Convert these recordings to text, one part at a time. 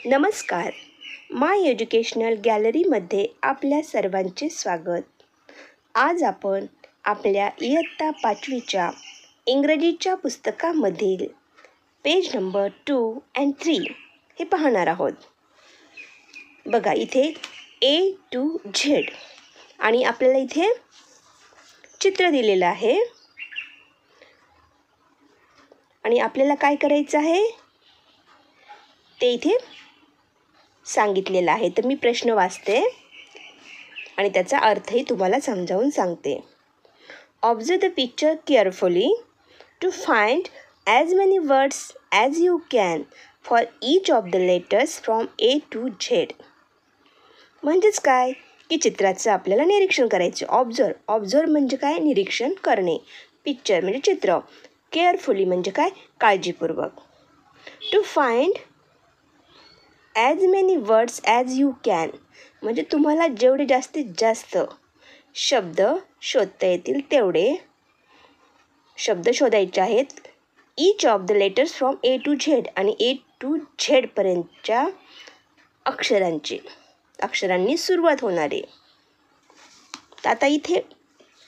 नमस्कार. माय एज्युकेशनल गॅलरीमध्ये आपल्या सर्वांचे स्वागत. आज आपण आपल्या इयत्ता 5वीच्या इंग्रजीच्या पुस्तकामधील पेज नंबर 2 and 3 हे पाहणार आहोत. बघा, इथे A to Z आणि आपल्याला इथे चित्र दिलेलं आहे आणि आपल्याला काय करायचं आहे ते इथे सांगितलेलं आहे. तर मी प्रश्न वाचते आणि त्याचा अर्थही तुम्हाला समजावून सांगते. Observe the picture carefully to find as many words as you can for each of the letters from A to Z. म्हणजेच काय की चित्राचं आपल्याला निरीक्षण करायचे. ऑब्झर्व म्हणजे काय, निरीक्षण करणे. पिक्चर म्हणजे चित्र. केअरफुली म्हणजे काय, काळजीपूर्वक. To find as many words as you can म्हणजे तुम्हाला जेवढे जास्तीत जास्त शब्द शोधता येतील तेवढे शब्द शोधायचे आहेत. Each of the letters from A to Z आणि A to Z पर्यंतच्या अक्षरांनी सुरुवात होणारे. तर आता इथे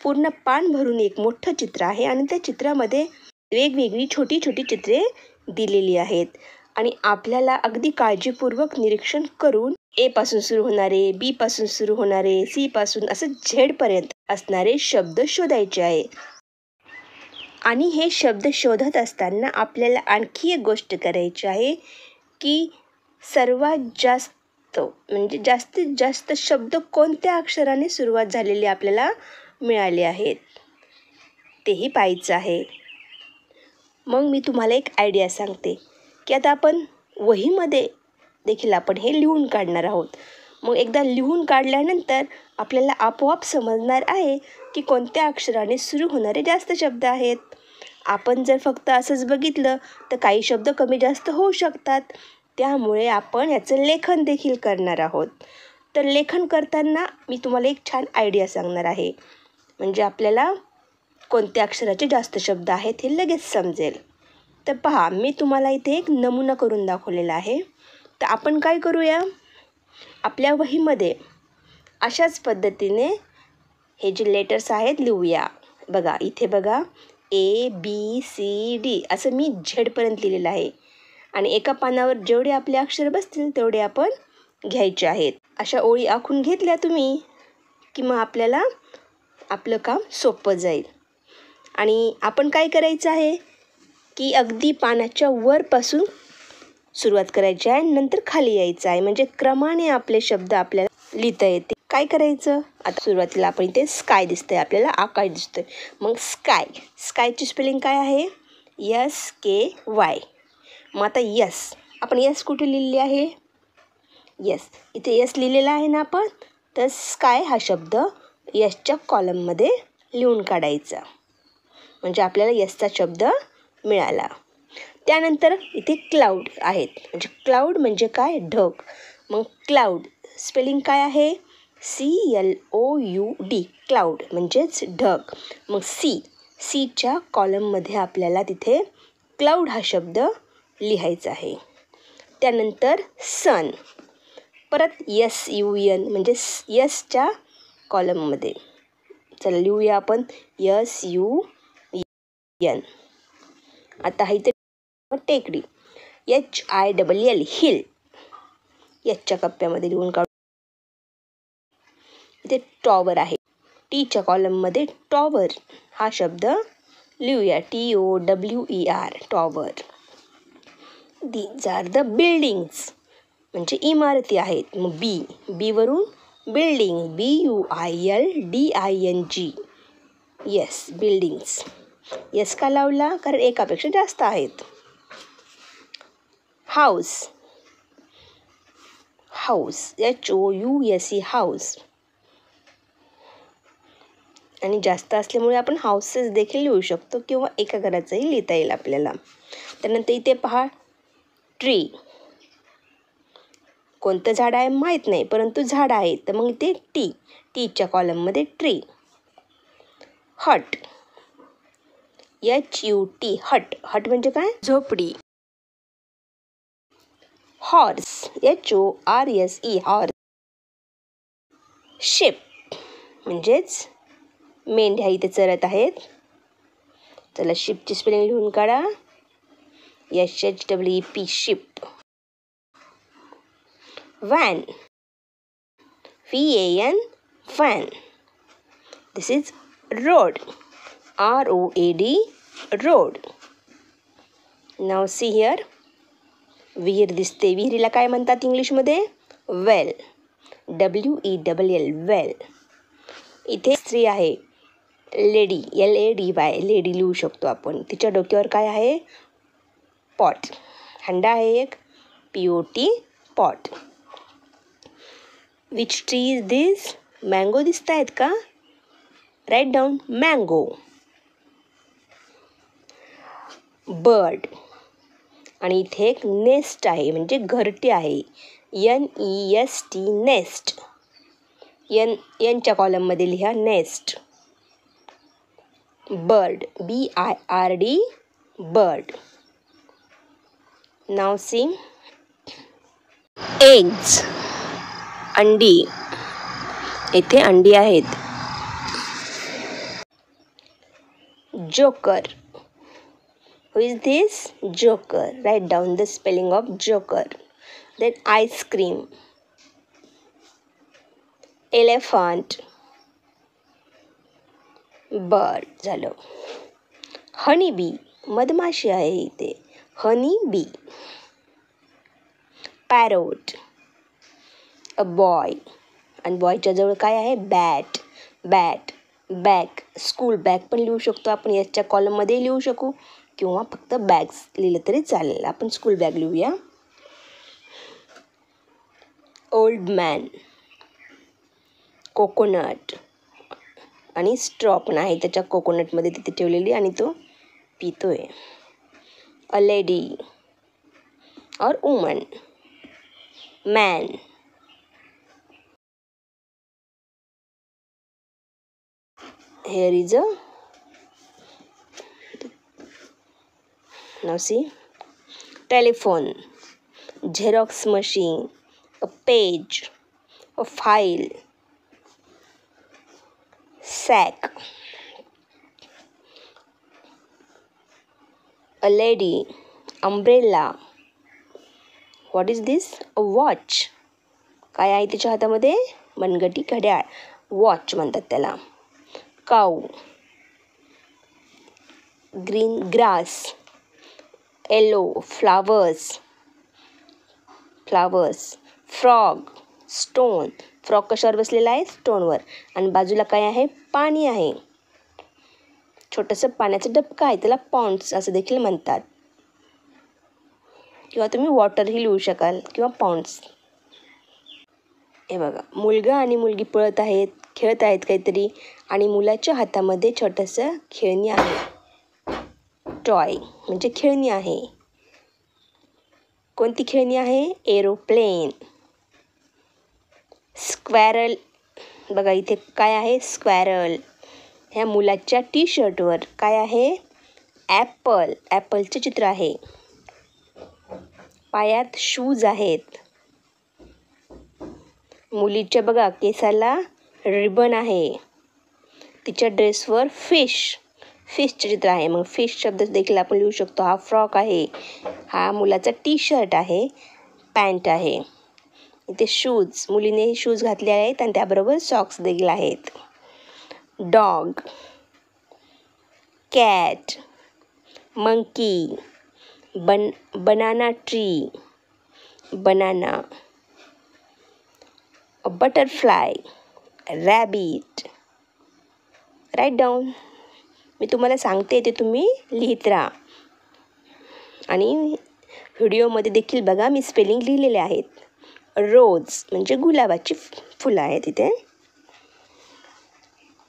पूर्ण पान भरून एक मोठं चित्र आहे आणि त्या चित्रामध्ये वेगवेगळी छोटी छोटी चित्रे दिलेली आहेत आणि आपल्याला अगदी काळजीपूर्वक निरीक्षण करून A पासून सुरू होणारे, B पासून सुरू होणारे, C पासून असं Z पर्यंत असणारे शब्द शोधायचे आहे. आणि हे शब्द शोधत असताना आपल्याला आणखी एक गोष्ट करायची आहे की सर्वात जास्त म्हणजे जास्तीत जास्त शब्द कोणत्या अक्षराने सुरुवात झालेले आपल्याला मिळाले आहेत तेही पाहायचं आहे. मग मी तुम्हाला एक आयडिया सांगते की आता आपण वहीमध्ये देखील आपण हे लिहून काढणार आहोत. मग एकदा लिहून काढल्यानंतर आपल्याला आपोआप समजणार आहे की कोणत्या अक्षराने सुरू होणारे जास्त शब्द आहेत. आपण जर फक्त असंच बघितलं तर काही शब्द कमी जास्त होऊ शकतात. त्यामुळे आपण याचं लेखन देखील करणार आहोत. तर लेखन करताना मी तुम्हाला एक छान आयडिया सांगणार आहे. म्हणजे आपल्याला कोणत्या अक्षराचे जास्त शब्द आहेत हे लगेच समजेल. तर पहा, मी तुम्हाला इथे एक नमुना करून दाखवलेला आहे. तर आपण काय करूया, आपल्या वहीमध्ये अशाच पद्धतीने हे जे लेटर्स आहेत लिहूया. बघा, इथे बघा A, B, C, D असं मी Z पर्यंत लिहिलेलं आहे आणि एका पानावर जेवढे आपले अक्षर बसतील तेवढे आपण घ्यायचे आहेत. अशा ओळी आखून घेतल्या तुम्ही की मग आपल्याला आपलं काम सोपं जाईल. आणि आपण काय करायचं आहे की अगदी पानाच्या वरपासून सुरुवात करायची आहे, नंतर खाली यायचं आहे. म्हणजे क्रमाने आपले शब्द आपल्याला लिहिता येते. काय करायचं, आता सुरुवातीला आपण इथे स्काय दिसतंय, आपल्याला आकाश दिसतोय. मग स्कायची स्पेलिंग काय आहे, SKY. मग आता आपण यस कुठे लिहिलेली आहे, इथे यस लिहिलेला आहे ना आपण. तर स्काय हा शब्द यसच्या कॉलममध्ये लिहून काढायचा. म्हणजे आपल्याला यसचा शब्द मिळाला. त्यानंतर इथे क्लाउड आहेत. म्हणजे क्लाउड म्हणजे काय, ढग. मग क्लाउड स्पेलिंग काय आहे, CLOUD. क्लाउड म्हणजेच ढग. मग सीच्या कॉलममध्ये आपल्याला तिथे क्लाउड हा शब्द लिहायचा आहे. त्यानंतर सन, परत SUN म्हणजे यसच्या कॉलममध्ये. चला लिहूया आपण SUN. आता इथे टेकडी, HILL, हिल. याच्या कप्प्यामध्ये लिहून काढू. इथे टॉवर आहे, टीच्या कॉलममध्ये टॉवर हा शब्द लिहूया, TOWER, tower. These are the buildings म्हणजे इमारती आहेत. मग बी वरून building, BUILDING. Yes, buildings. Yes का लावला, कारण एकापेक्षा जास्त आहेत. House, HOUSE, house. आणि जास्त असल्यामुळे आपण हाऊसेस देखील लिहू शकतो किंवा एका घराचंही लिहिता येईल आपल्याला. त्यानंतर इथे पहा ट्री. कोणतं झाड आहे माहीत नाही, परंतु झाड आहे. तर मग इथे टीच्या कॉलममध्ये ट्री. हट, HUT, हट म्हणजे काय, झोपडी. Horse, HORSE, horse. शिप म्हणजेच मेंढ्या इथे चरत आहेत. चला शिपची स्पेलिंग लिहून काढा. SHWEP, ship. Van, VAN, van. This is road, ROAD, road. Now see here. विहीर दिसते. विहिरीला काय म्हणतात इंग्लिशमध्ये? वेल, WELL, वेल. इथे स्त्री आहे, लेडी, LADY, लेडी लिहू शकतो आपण. तिच्या डोक्यावर काय आहे? पॉट, हंडा आहे एक, POT, pot. Which tree is this? Mango दिसत आहेत का? Write down, mango. बर्ड. आणि इथे एक नेस्ट आहे, म्हणजे घरटी आहे, NEST, नेस्ट. Nच्या कॉलममध्ये लिहा nest. Bird, BIRD, bird. Now see. Eggs, अंडी. इथे अंडी आहेत. Joker. Who is this? Joker. Write down the spelling of Joker. Then ice cream. Elephant. Bird. झालं. Honey bee. मधमाशी आहे इथे. Honey bee. Parrot. A boy. आणि बॉयच्या जवळ काय आहे? Bat. Bat. Bag, school bag पण लिहू शकतो आपण. याच्या कॉलममध्ये लिहू शकू किंवा फक्त बॅग्स लिहिलं तरी चालेल. आपण स्कूल बॅग लिहूया. Old man. कोकोनट. आणि स्ट्रॉ पण आहे त्याच्या कोकोनटमध्ये तिथे ठेवलेली आणि तो पितोय. अ लेडी और woman. Man. Here is a, now see, telephone, Xerox machine, a page, a file, sack, a lady, umbrella. What is this? A watch. काय आहे तिच्या हातामध्ये? मनगटी, घड्याळ. वॉच म्हणतात त्याला. Cow. Green, grass. Yellow, flowers. Flowers. Frog, stone. Frog कशावर बसलेला आहे? स्टोनवर. आणि बाजूला काय आहे? पाणी आहे. छोटंसं पाण्याचं डबकं आहे, त्याला पॉन्ड्स असं देखील म्हणतात. किंवा तुम्ही वॉटरही लिहू शकाल किंवा पॉन्ड्स. हे बघा, मुलगा आणि मुलगी पळत आहेत, खेळत आहेत काहीतरी, आणि मुलाच्या हातामध्ये छोटंसं खेळणी आहे. टॉय म्हणजे खेळणी आहे. कोणती खेळणी आहे? एरोप्लेन. स्क्वॅरल. बघा इथे काय आहे? स्क्वॅरल. ह्या मुलाच्या T-शर्टवर काय आहे? ॲपल. ॲपलचे चित्र आहे. पायात शूज आहेत. मुलीच्या बघा केसाला रिबन आहे. तिच्या ड्रेसवर फिशचे चित्र आहे. मग फिश शब्द देखील आपण लिहू शकतो. हा फ्रॉक आहे. हा मुलाचा T-शर्ट आहे, पॅन्ट आहे. इथे शूज, मुलीने शूज घातले आहेत आणि त्याबरोबर सॉक्स देखील आहेत. Dog, cat, monkey, banana tree, banana, butterfly, rabbit. Write down. मी तुम्हाला सांगते ते तुम्ही लिहित राहा. आणि व्हिडिओमध्ये देखील बघा मी स्पेलिंग लिहिलेले आहेत. रोज म्हणजे गुलाबाची फुलं आहेत इथे.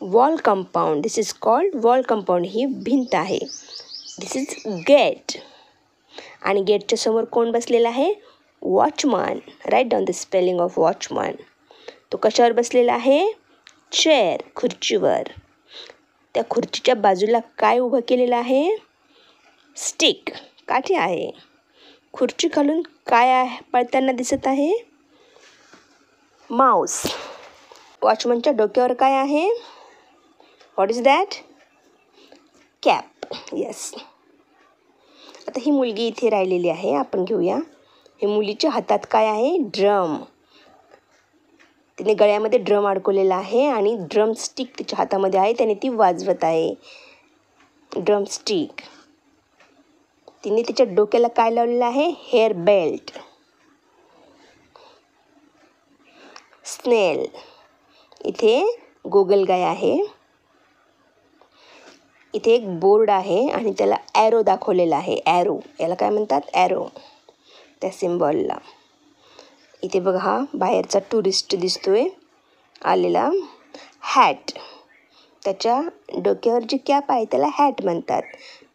Wall compound. This is called wall compound. ही भिंत आहे. This is gate. आणि गेटच्या समोर कोण बसलेला आहे? Watchman. Write down the spelling of watchman. तो कशावर बसलेला आहे? चेअर, खुर्चीवर. त्या खुर्चीच्या बाजूला काय उभं केलेलं आहे? स्टिक, काठी आहे. खुर्ची खालून काय पळताना दिसत आहे? माऊस. वॉचमनच्या डोक्यावर काय आहे? What is that? Cap. Yes. आता ही मुलगी इथे राहिलेली आहे, आपण घेऊया. हे मुलीच्या हातात काय आहे? ड्रम. तिने गळ्यामध्ये ड्रम अडकवलेला आहे आणि ड्रम स्टिक तिच्या हातामध्ये आहे, त्याने ती वाजवत आहे. Drum stick. तिने तिच्या डोक्याला काय लावलेलं आहे? Hair belt. स्नेल. इथे गोगलगाय आहे. इथे एक बोर्ड आहे आणि त्याला ॲरो दाखवलेला आहे. ॲरो, याला काय म्हणतात? ॲरो, त्या सिम्बॉलला. इथे बघा, हा बाहेरचा टुरिस्ट दिसतोय आलेला. हॅट. त्याच्या डोक्यावर जी कॅप आहे त्याला हॅट म्हणतात.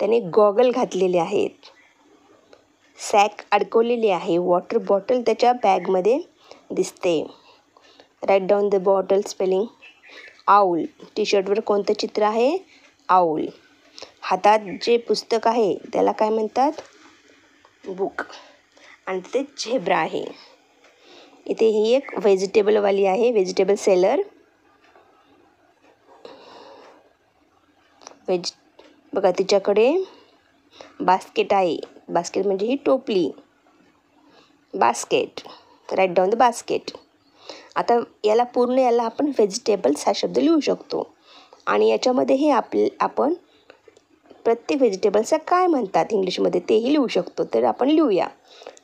त्याने गॉगल घातलेले आहेत. सॅक अडकवलेली आहे. वॉटर बॉटल त्याच्या बॅगमध्ये दिसते. Write down the bottle spelling. Owl. T शर्टवर कोणतं चित्र आहे? आऊल. हातात जे पुस्तक आहे त्याला काय म्हणतात? बुक. आणि तिथे झेब्रा आहे. इथे ही एक व्हेजिटेबलवाली आहे, व्हेजिटेबल सेलर. बघा, तिच्याकडे बास्केट आहे. बास्केट म्हणजे ही टोपली. Basket. Write down the basket. आता याला आपण व्हेजिटेबल्स हा शब्द लिहू शकतो. आणि याच्यामध्येही आपण प्रत्येक व्हेजिटेबल्सला काय म्हणतात इंग्लिशमध्ये तेही लिहू शकतो. तर आपण लिहूया,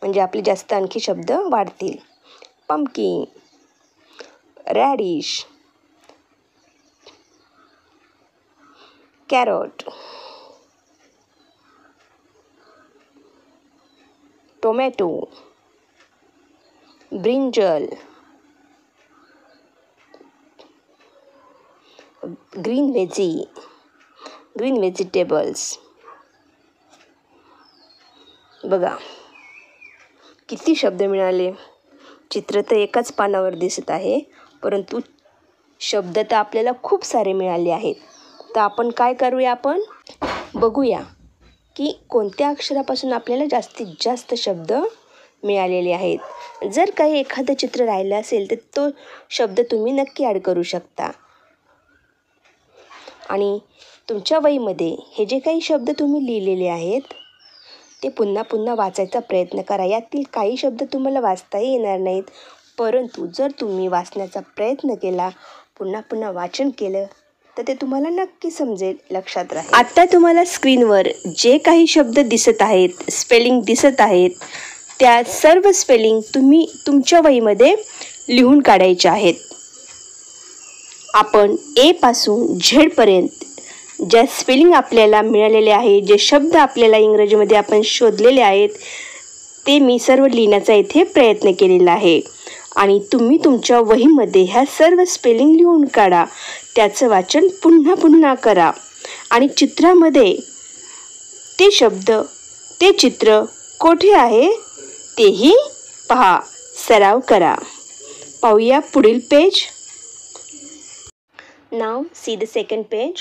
म्हणजे आपले जास्त आणखी शब्द वाढतील. Pumpkin, radish, carrot, tomato, brinjal, green vegetables. बघा किती शब्द मिळाले. चित्र तर एकाच पानावर दिसत आहे, परंतु शब्द तर आपल्याला खूप सारे मिळाले आहेत. तर आपण काय करूया? आपण बघूया की कोणत्या अक्षरापासून आपल्याला जास्तीत जास्त शब्द मिळालेले आहेत. जर काही एखादं चित्र राहिलं असेल तर तो शब्द तुम्ही नक्की ॲड करू शकता. आणि तुमच्या वहीमध्ये हे जे काही शब्द तुम्ही लिहिलेले आहेत ते पुन्हा पुन्हा वाचायचा प्रयत्न करा. यातील काही शब्द तुम्हाला वाचताही येणार नाहीत, परंतु जर तुम्ही वाचण्याचा प्रयत्न केला, पुन्हा पुन्हा वाचन केलं, तर ते तुम्हाला नक्की समजेल, लक्षात राहील. आता तुम्हाला स्क्रीनवर जे काही शब्द दिसत आहेत, स्पेलिंग दिसत आहेत, त्या सर्व स्पेलिंग तुम्ही तुमच्या वहीमध्ये लिहून काढायचे आहेत. आपण ए पासून झेडपर्यंत ज्या स्पेलिंग आपल्याला मिळालेले आहे, जे शब्द आपल्याला इंग्रजीमध्ये आपण शोधलेले आहेत, ते मी सर्व लिहिण्याचा इथे प्रयत्न केलेला आहे. आणि तुम्ही तुमच्या वहीमध्ये ह्या सर्व स्पेलिंग लिहून काढा. त्याचं वाचन पुन्हा पुन्हा करा. आणि चित्रामध्ये ते शब्द, ते चित्र कोठे आहे तेही पहा, सराव करा. पाहूया पुढील page. Now see the second page.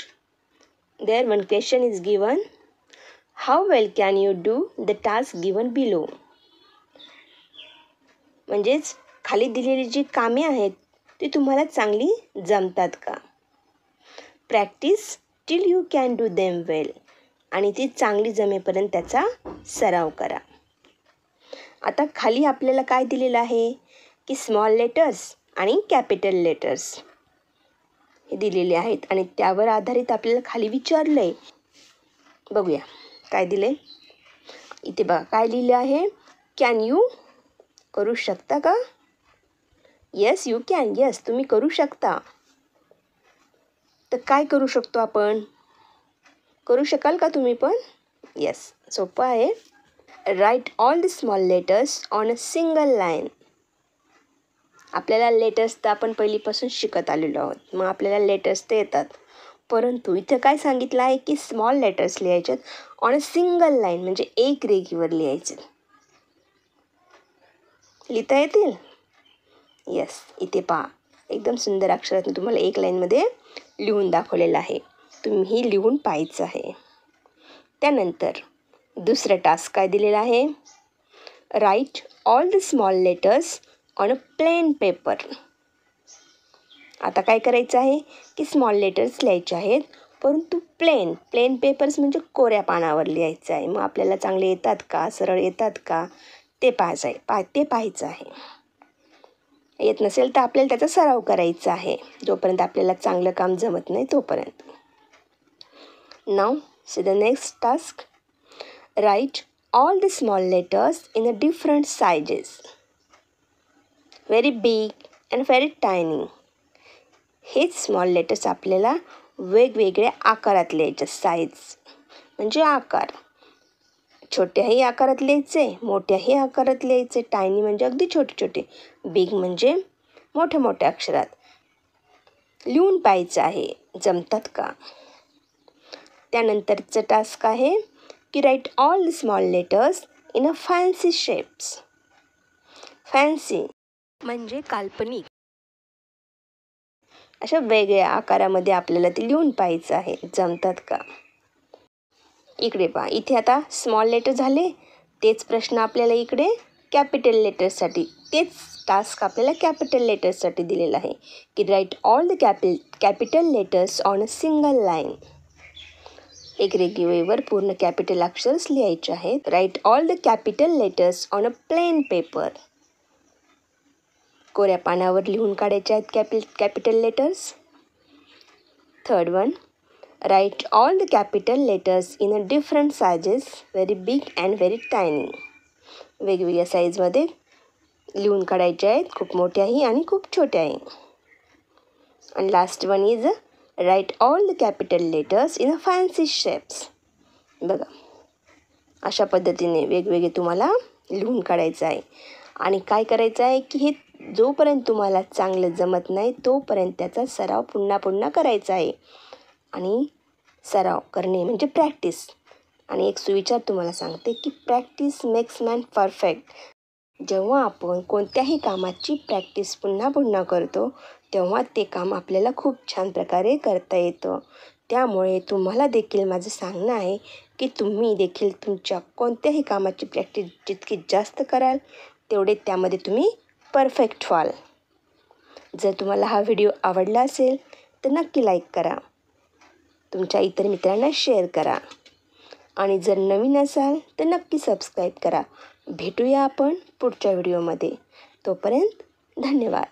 There one question is given. How well can you do the task given below? म्हणजेच खाली दिलेली जी कामे आहेत ती तुम्हाला चांगली जमतात का? Practice till you can do them well. आणि ती चांगली जमेपर्यंत त्याचा सराव करा. आता खाली आपल्याला काय दिलेलं आहे की स्मॉल लेटर्स आणि कॅपिटल लेटर्स हे दिलेले आहेत. आणि त्यावर आधारित आपल्याला खाली विचारलं आहे. बघूया काय दिलं आहे. इथे बघा काय लिहिलं आहे. Can you. करू शकता का? Yes you can. येस तुम्ही करू शकता. तर काय करू शकतो आपण? करू शकाल का तुम्ही पण? येस, सोपं आहे. Write all the small letters on a single line. आपल्याला लेटर्स तर आपण पहिलीपासून शिकत आलेलो आहोत, मग आपल्याला लेटर्स तर येतात. परंतु इथं काय सांगितलं आहे की स्मॉल लेटर्स लिहायचे ऑन अ सिंगल लाईन, म्हणजे एक रेघीवर लिहायचे. लिहिता येतील? येस, इथे पहा एकदम सुंदर अक्षरातून तुम्हाला एक लाईनमध्ये लिहून दाखवलेलं आहे. तुम्ही लिहून पाहायचं आहे. त्यानंतर दुसरा टास्क काय दिलेला आहे. Write all the small letters on a plain paper. आता काय करायचं आहे की स्मॉल लेटर्स लिहायचे आहेत, परंतु प्लेन पेपर्स म्हणजे कोऱ्या पानावर लिहायचं आहे. मग आपल्याला चांगले येतात का, सरळ येतात का ते पाहायचं आहे. येत नसेल तर आपल्याला त्याचा सराव करायचा आहे, जोपर्यंत आपल्याला चांगलं काम जमत नाही तोपर्यंत. Now see the next task. Write all the small letters in a different sizes, very big and very tiny. हेच स्मॉल लेटर्स आपल्याला वेगवेगळ्या आकारात लिहायचे. साईज म्हणजे आकार. छोट्याही आकारात लिहायचे, मोठ्याही आकारात लिहायचे. टायनी म्हणजे अगदी छोटे छोटे, बिग म्हणजे मोठ्या मोठ्या अक्षरात लिहून पाहायचं आहे. जमतात का? त्यानंतरचं टास्क आहे की write all the small letters in a fancy shapes. Fancy म्हणजे काल्पनिक. अशा वेगळ्या आकारामध्ये आपल्याला ते लिहून पाहायचं आहे. जमतात का? इकडे पहा, इथे आता स्मॉल लेटर झाले. तेच प्रश्न आपल्याला इकडे कॅपिटल लेटर्ससाठी, तेच टास्क आपल्याला कॅपिटल लेटर्ससाठी दिलेला आहे की write all the capital letters on a single line. एक रेघेवर पूर्ण कॅपिटल अक्षर्स लिहायचे आहेत. Write all the capital letters on a plain paper. कोऱ्या पानावर लिहून काढायचे आहेत capital letters. Third one, write all the capital letters in a different sizes, very big and very tiny. वेगवेगळ्या साईजमध्ये लिहून काढायचे आहेत, खूप मोठ्याही आणि खूप छोट्याही. आणि last one is write all the capital letters in a fancy shapes. बघा, अशा पद्धतीने वेगवेगळे तुम्हाला लिहून काढायचं आहे. आणि काय करायचं आहे की हे जोपर्यंत तुम्हाला चांगलं जमत नाही तोपर्यंत त्याचा सराव पुन्हा करायचा आहे. आणि सराव करणे म्हणजे प्रॅक्टिस. आणि एक सुविचार तुम्हाला सांगते की प्रॅक्टिस मेक्स मॅन परफेक्ट. जेव्हा आपण कोणत्याही कामाची प्रॅक्टिस पुन्हा करतो तेव्हा ते काम आपल्याला खूप छान प्रकारे करता येतं. त्यामुळे तुम्हाला देखील माझं सांगणं आहे की तुम्ही देखील तुमच्या कोणत्याही कामाची प्रॅक्टिस जितकी जास्त कराल तेवढे त्यामध्ये तुम्ही परफेक्ट व्हाल. जर तुम्हाला हा व्हिडिओ आवडला असेल तर नक्की लाईक करा, तुमच्या इतर मित्रांना शेअर करा आणि जर नवीन असाल तर नक्की सबस्क्राईब करा. भेटूया आपण पुढच्या व्हिडिओमध्ये. तोपर्यंत धन्यवाद.